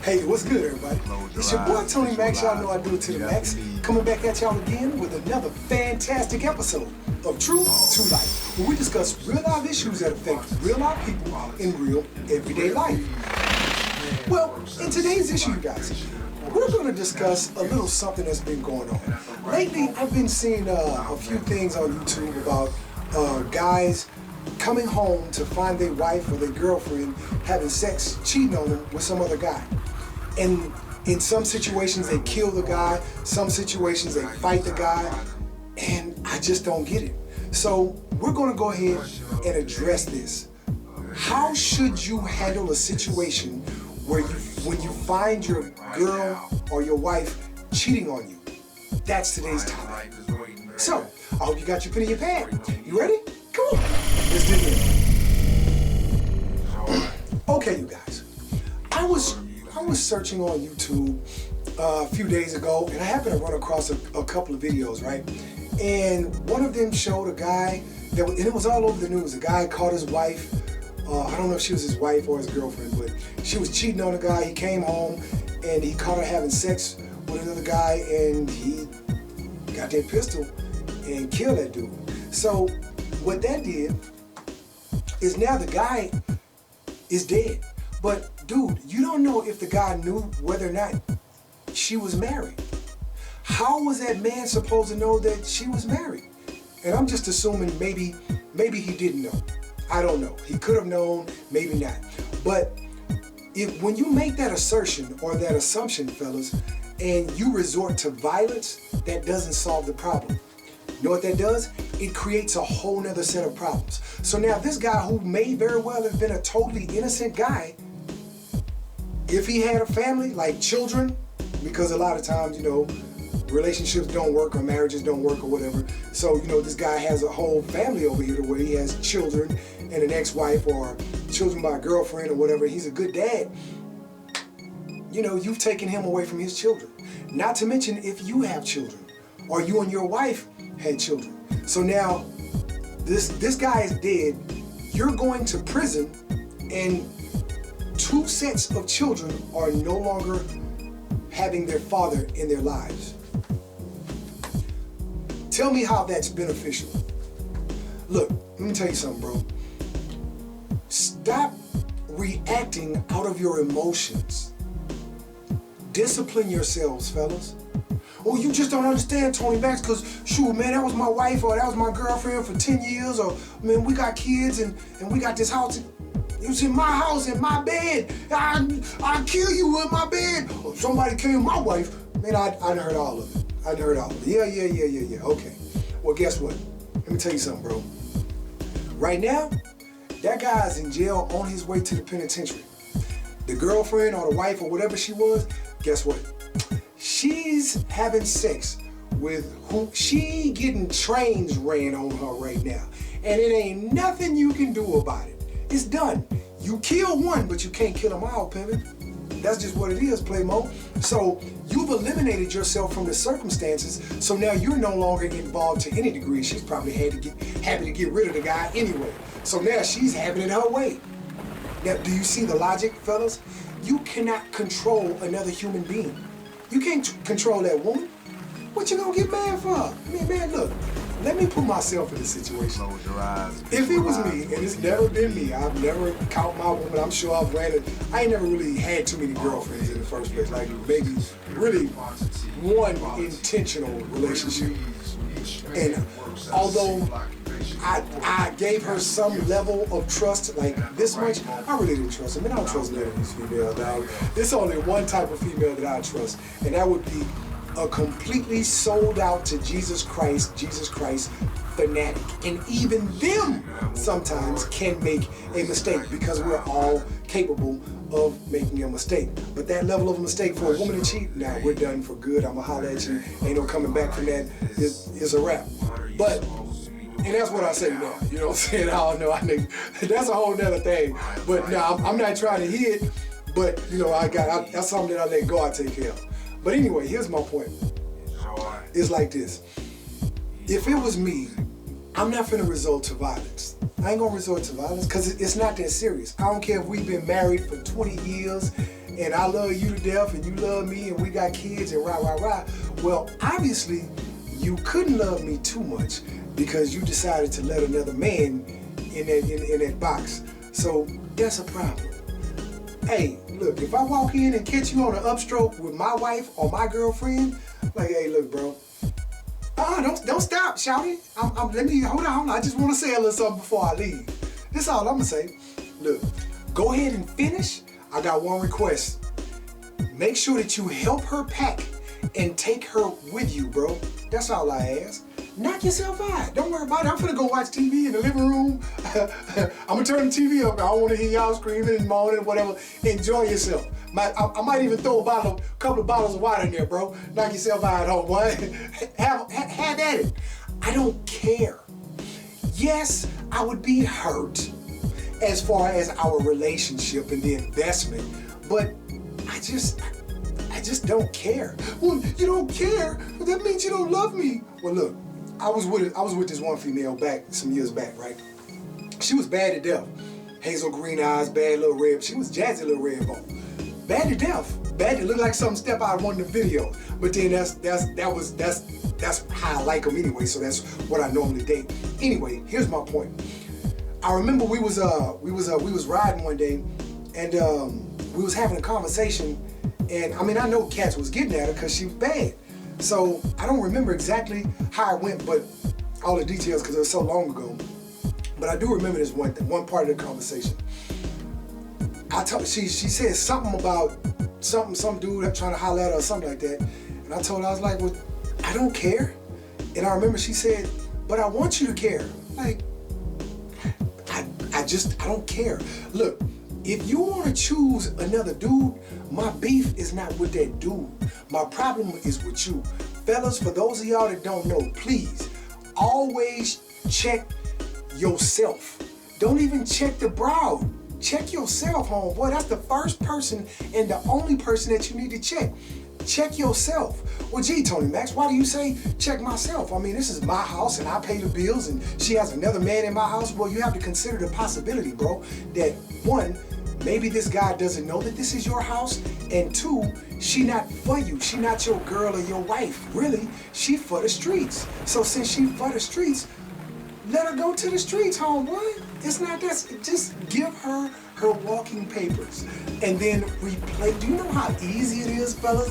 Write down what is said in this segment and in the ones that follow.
Hey, what's good, everybody? It's your boy Tony Max. Y'all know I do it to the max. Coming back at y'all again with another fantastic episode of Truth to Life, where we discuss real life issues that affect real life people in real everyday life. Well, in today's issue, you guys, we're going to discuss a little something that's been going on. Lately, I've been seeing a few things on YouTube about guys coming home to find their wife or their girlfriend having sex, cheating on them with some other guy. And in some situations, they kill the guy. Some situations, they fight the guy. And I just don't get it. So we're going to go ahead and address this. How should you handle a situation where when you find your girl or your wife cheating on you? That's today's topic. So I hope you got your pen and your pad. You ready? Come on. Let's dig in. Okay, you guys. I was searching on YouTube a few days ago, and I happened to run across a couple of videos, right? And one of them showed a guy, and it was all over the news. A guy caught his wife. I don't know if she was his wife or his girlfriend, but she was cheating on a guy. He came home, and he caught her having sex with another guy, and he got that pistol and killed that dude. So what that did is now the guy is dead. But dude, you don't know if the guy knew whether or not she was married. How was that man supposed to know that she was married? And I'm just assuming maybe he didn't know. I don't know. He could have known, maybe not. But when you make that assertion or that assumption, fellas, and you resort to violence, that doesn't solve the problem. You know what that does? It creates a whole nother set of problems. So now this guy, who may very well have been a totally innocent guy, if he had a family, like children, because a lot of times, relationships don't work or marriages don't work or whatever. So, this guy has a whole family over here to where he has children and an ex-wife or children by a girlfriend or whatever. He's a good dad. You've taken him away from his children. Not to mention if you have children or you and your wife had children. So now this guy is dead. You're going to prison, and two sets of children are no longer having their father in their lives. Tell me how that's beneficial. Look, let me tell you something, bro. Stop reacting out of your emotions. Discipline yourselves, fellas. Oh, you just don't understand, Tony Max, because, shoot, man, that was my wife or that was my girlfriend for 10 years, or, man, we got kids and we got this house. It was in my house, in my bed. I'll kill you in my bed. Or somebody killed my wife. Man, I heard all of it. I heard all of it. Yeah. Okay. Well, guess what? Let me tell you something, bro. Right now, that guy's in jail on his way to the penitentiary. The girlfriend or the wife or whatever she was, guess what? She's having sex with who she getting trains ran on her right now. And it ain't nothing you can do about it. It's done. You kill one, but you can't kill them all, pimpin'. That's just what it is, Play-Mo. So you've eliminated yourself from the circumstances, so now you're no longer involved to any degree. She's probably happy to get rid of the guy anyway. So now she's having it her way. Now, do you see the logic, fellas? You cannot control another human being. You can't control that woman. What you gonna get mad for? I mean, man, look. Let me put myself in this situation. Close your eyes. If it was me, and it's never been me, I've never caught my woman. I'm sure I've I ain't never really had too many girlfriends in the first place. Like maybe really one intentional relationship. And although I gave her some level of trust, like this much, I really didn't trust her. I mean, I don't trust none of these females, dog. There's only one type of female that I trust, and that would be a completely sold out to Jesus Christ fanatic. And even them sometimes can make a mistake, because we're all capable of making a mistake. But that level of a mistake for a woman to cheat, now we're done for good. I'ma holler at you. Ain't no coming back from that. It's a wrap. But, and that's what I say now. You know what I'm saying? I don't know. I think that's a whole nother thing. But now I'm not trying to hit, but that's something that I let God take care of. But anyway, here's my point. It's like this. If it was me, I'm not finna resort to violence. I ain't gonna resort to violence because it's not that serious. I don't care if we've been married for 20 years and I love you to death and you love me and we got kids and rah. Well, obviously you couldn't love me too much because you decided to let another man in that box. So that's a problem. Hey, look, if I walk in and catch you on an upstroke with my wife or my girlfriend, like, hey, look, bro. Don't stop, shouty. Let me hold on. I just want to say a little something before I leave. That's all I'm gonna say. Look, go ahead and finish. I got one request. Make sure that you help her pack and take her with you, bro. That's all I ask. Knock yourself out. Don't worry about it. I'm finna go watch TV in the living room. I'm gonna turn the TV up. I don't want to hear y'all screaming and moaning or whatever. Enjoy yourself. I might even throw a couple of bottles of water in there, bro. Knock yourself out, homeboy. Have at it. I don't care. Yes, I would be hurt as far as our relationship and the investment, but I just don't care. Well, you don't care? Well, that means you don't love me. Well, look, I was with this one female some years back, right? She was bad to death. Hazel green eyes, bad little red. She was jazzy little red bone. Bad to death. Bad to look like something step out of one of the videos. But then that's how I like them anyway. So that's what I normally date. Anyway, here's my point. I remember we was riding one day, and we was having a conversation. And I mean, I know cats was getting at her because she was bad. So I don't remember exactly how it went, but all the details because it was so long ago. But I do remember this one part of the conversation. She said something about some dude trying to holler at her or something like that. And I told her, I was like, well, I don't care. And I remember she said, but I want you to care. Like, I don't care. Look, if you want to choose another dude, my beef is not with that dude. My problem is with you. Fellas, for those of y'all that don't know, please, always check yourself. Don't even check the brow. Check yourself, homeboy. That's the first person and the only person that you need to check. Check yourself. Well, gee, Tony Max, why do you say check myself? I mean, this is my house and I pay the bills and she has another man in my house. Well, you have to consider the possibility, bro, that one, maybe this guy doesn't know that this is your house, and two, she not for you. She not your girl or your wife. Really, she for the streets. So since she for the streets, let her go to the streets, homeboy. It's not that. Just give her her walking papers and then replay. Do you know how easy it is, fellas?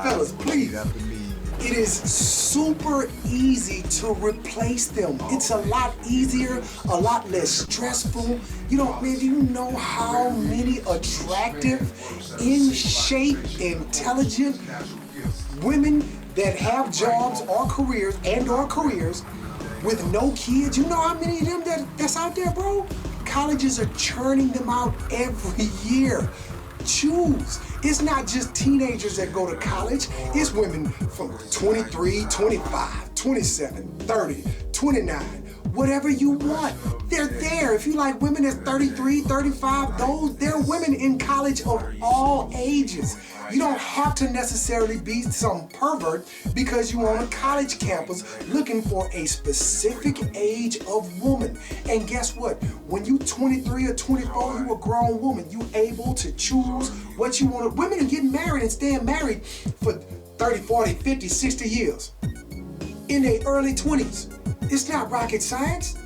Fellas, please. It is super easy to replace them. It's a lot easier, a lot less stressful. You know, man, do you know how many attractive, in shape, intelligent women that have jobs or careers with no kids? You know how many of them that's out there, bro? Colleges are churning them out every year. Choose. It's not just teenagers that go to college. It's women from 23, 25, 27, 30, 29, whatever you want. They're there. If you like women that's 33, 35, they're women in college of all ages. You don't have to necessarily be some pervert because you're on a college campus looking for a specific age of woman. And guess what? When you 23 or 24, you a grown woman. You able to choose what you want. Women are getting married and staying married for 30, 40, 50, 60 years in their early 20s. It's not rocket science.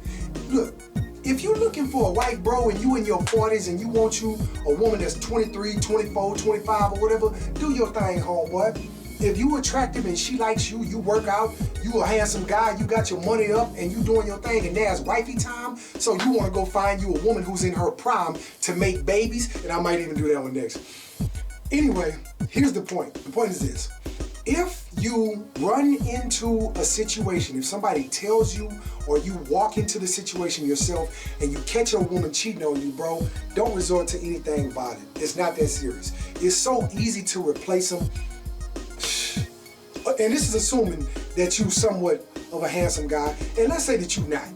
Look, if you're looking for a white bro and you in your 40s and you want you a woman that's 23, 24, 25 or whatever, do your thing, homeboy. If you attractive and she likes you, you work out, you a handsome guy, you got your money up and you doing your thing and there's wifey time, so you want to go find you a woman who's in her prime to make babies, and I might even do that one next. Anyway, here's the point. The point is this. If you run into a situation, if somebody tells you or you walk into the situation yourself and you catch a woman cheating on you, bro, don't resort to anything about it. It's not that serious. It's so easy to replace them. And this is assuming that you somewhat of a handsome guy. And let's say that you're not.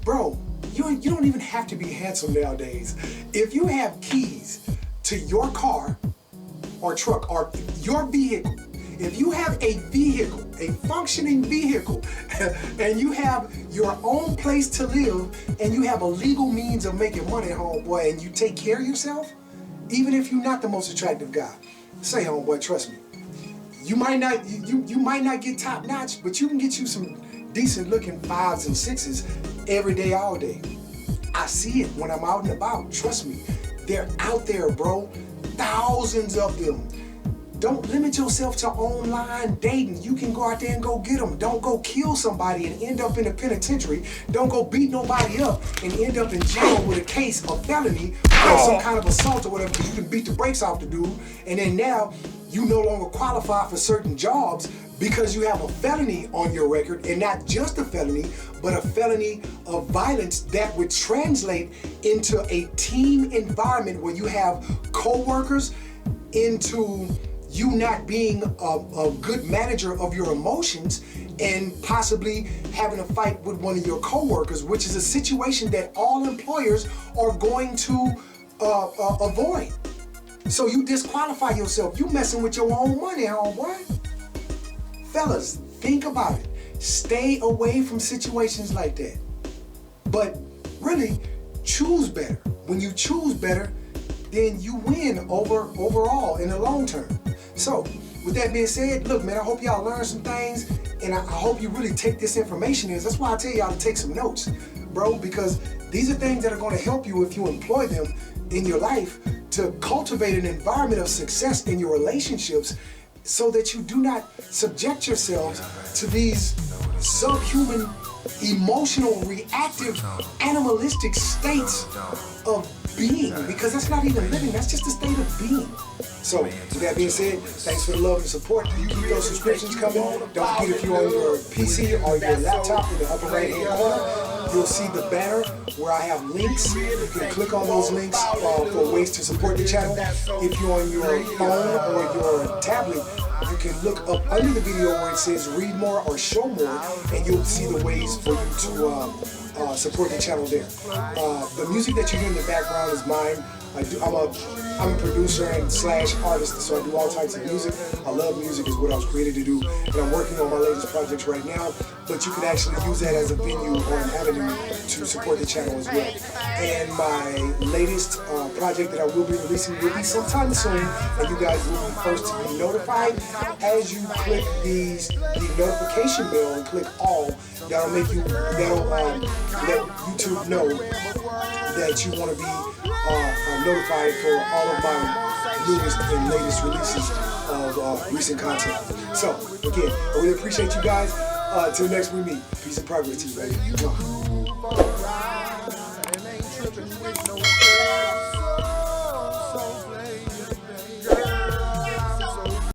Bro, you don't even have to be handsome nowadays. If you have keys to your car or truck or your vehicle, if you have a vehicle, a functioning vehicle, and you have your own place to live, and you have a legal means of making money, homeboy, and you take care of yourself, Even if you're not the most attractive guy, say, homeboy, trust me. You might not get top notch, but you can get you some decent looking 5s and 6s every day, all day. I see it when I'm out and about. Trust me, they're out there, bro. Thousands of them. Don't limit yourself to online dating. You can go out there and go get them. Don't go kill somebody and end up in the penitentiary. Don't go beat nobody up and end up in jail with a case of felony or some kind of assault or whatever. You can beat the brakes off the dude, and then now you no longer qualify for certain jobs because you have a felony on your record, and not just a felony, but a felony of violence that would translate into a team environment where you have co-workers, into you not being a good manager of your emotions and possibly having a fight with one of your co-workers, which is a situation that all employers are going to avoid. So you disqualify yourself. You messing with your own money, homeboy. Fellas, think about it. Stay away from situations like that. But really, choose better. When you choose better, then you win overall in the long term. So, with that being said, look, man, I hope y'all learned some things, and I hope you really take this information in. That's why I tell y'all to take some notes, bro, because these are things that are going to help you if you employ them in your life to cultivate an environment of success in your relationships, so that you do not subject yourselves to these subhuman, emotional, reactive, animalistic states of being, because that's not even living, that's just a state of being. So, with that being said, thanks for the love and support. You keep those subscriptions coming. Don't forget, if you're on your PC or your laptop, in the upper right hand corner, you'll see the banner where I have links. You can click on those links for ways to support the channel. If you're on your phone or your tablet, you can look up under the video where it says read more or show more, and you'll see the ways for you to support the channel there. The music that you hear in the background is mine. I'm a producer and slash artist, so I do all types of music. I love music, is what I was created to do, and I'm working on my latest projects right now, but you can actually use that as a venue or an avenue to support the channel as well. And my latest project that I will be releasing will be sometime soon, and you guys will be first to be notified as you click the notification bell and click all. That'll let YouTube know that you want to be notified for all of my newest and latest releases of recent content. So, again, I really appreciate you guys. Till next we meet. Peace and progress to you, baby.